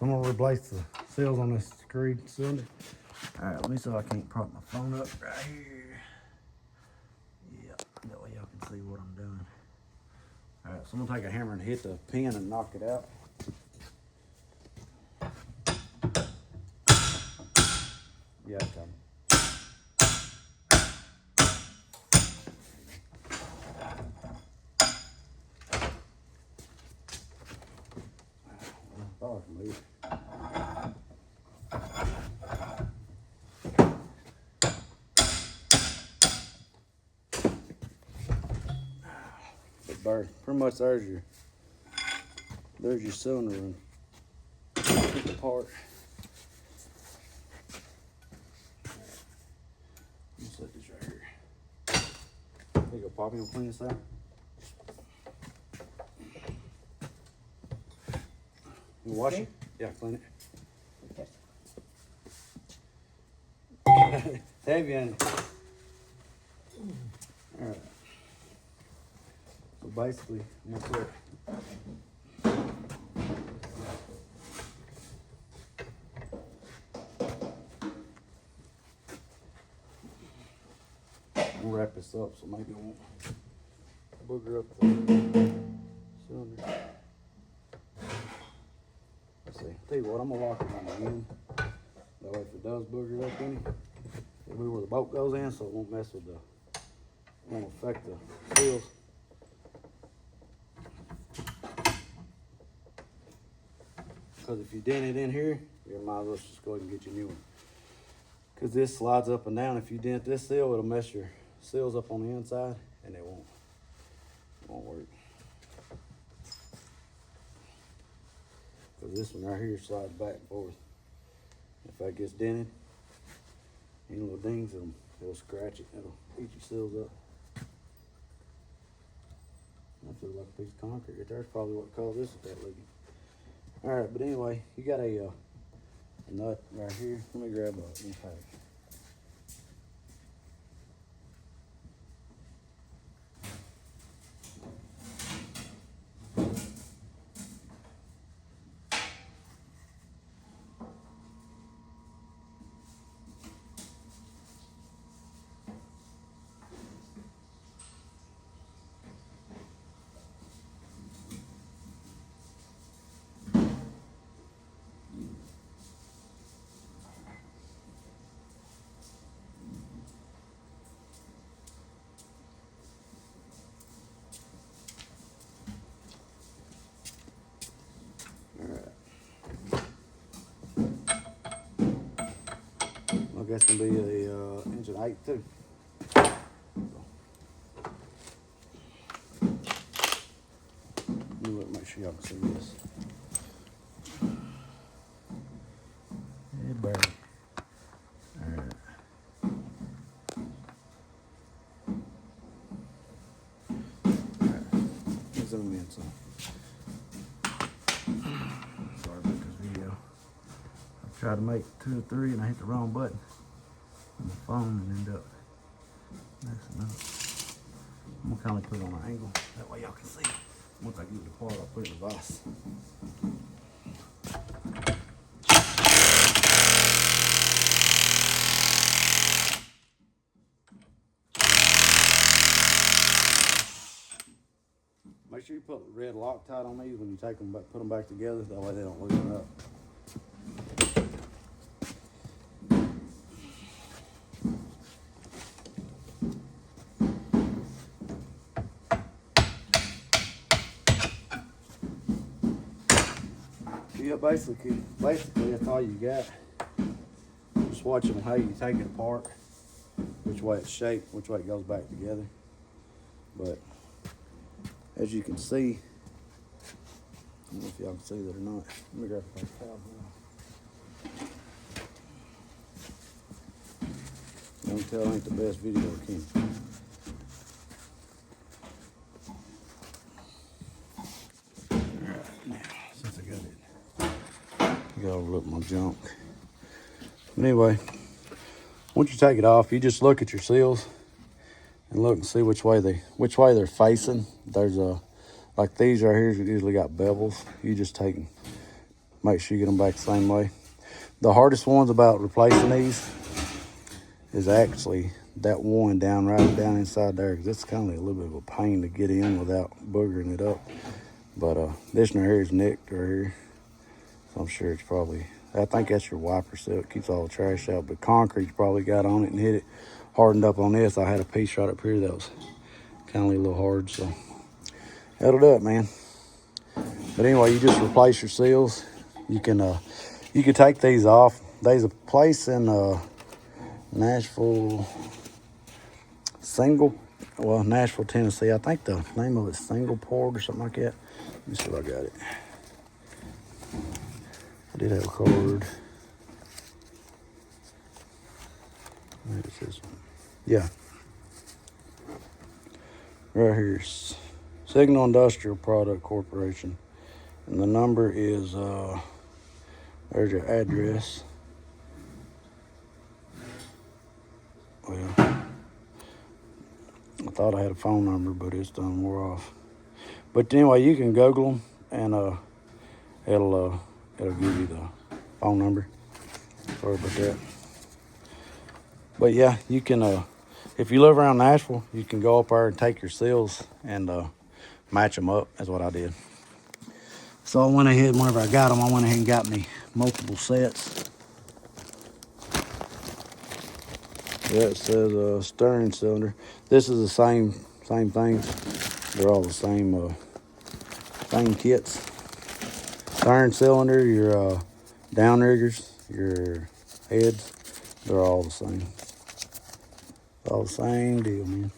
I'm gonna replace the seals on this screed cylinder. All right, let me see if I can't prop my phone up right here. Yeah, that way y'all can see what I'm doing. All right, so I'm gonna take a hammer and hit the pin and knock it out. Yeah, it's coming. Oh, I can move. Pretty much there's your cylinder and pick it apart. Let me set this right here. There you go, Poppy, you'll clean this out. You wash it? Yeah, clean it. It's heavy on it. Alright. So basically, that's it. We'll wrap this up so maybe it won't booger up the cylinder. Let's see. Tell you what, I'm gonna lock it on the end. That way if it does booger up any, it'll be where the bolt goes in, so it won't mess with won't affect the seals. Because if you dent it in here, you might as well just go ahead and get your new one. Because this slides up and down. If you dent this seal, it'll mess your seals up on the inside, and it won't work. Because this one right here slides back and forth. If that gets dented, any little dings, it'll scratch it. It'll eat your seals up. That feels like a piece of concrete right there. That's probably what caused this that leaking. All right, but anyway, you got a nut right here. Let me grab a impact. I guess it's gonna be a inch and 8 too. Let me look, make sure y'all can see this. Yeah, barely. All right. Let's zoom in some. Sorry about this video. I tried to make 2 or 3 and I hit the wrong button on the phone and end up messing up. I'm gonna kind of put it on an angle. That way y'all can see. Once I get it apart, I'll put it in the vise. Make sure you put red Loctite on these when you take them back, put them back together. That way they don't loosen up. Yeah, basically that's all you got. Just watching how you take it apart, which way it's shaped, which way it goes back together. But as you can see, I don't know if y'all can see that or not. Let me grab a paper towel now. You can tell it ain't the best video, can you? Alright, now, since I got it, I gotta overlook my junk. But anyway, once you take it off, you just look at your seals and look and see which way they're facing. There's like these right here usually got bevels. You just take Make sure you get them back the same way. The hardest ones about replacing these is actually that one down right down inside there, because it's kind of a little bit of a pain to get in without boogering it up. But this one here is nicked right here, so I'm sure it's probably, I think that's your wiper seal. It keeps all the trash out, but concrete's probably got on it and hit it. Hardened up on this. I had a piece right up here that was kind of a little hard, so that'll do it, man. But anyway, you just replace your seals. You can take these off. There's a place in Nashville, Nashville, Tennessee. I think the name of it's Single Port or something like that. Let me see if I got it. I did have a card. Maybe it says, yeah. Right here, Signal Industrial Product Corporation. And the number is, there's your address. Well, I thought I had a phone number, but it's done wore off. But anyway, you can Google them, and it'll give you the phone number. Sorry about that. But yeah, you can, if you live around Nashville, you can go up there and take your seals and match them up. That's what I did. So I went ahead, whenever I got them, I went ahead and got me multiple sets. Yeah, it says steering cylinder. This is the same thing. They're all the same kits. Steering cylinder, your downriggers, your heads, they're all the same. All the same deal, man.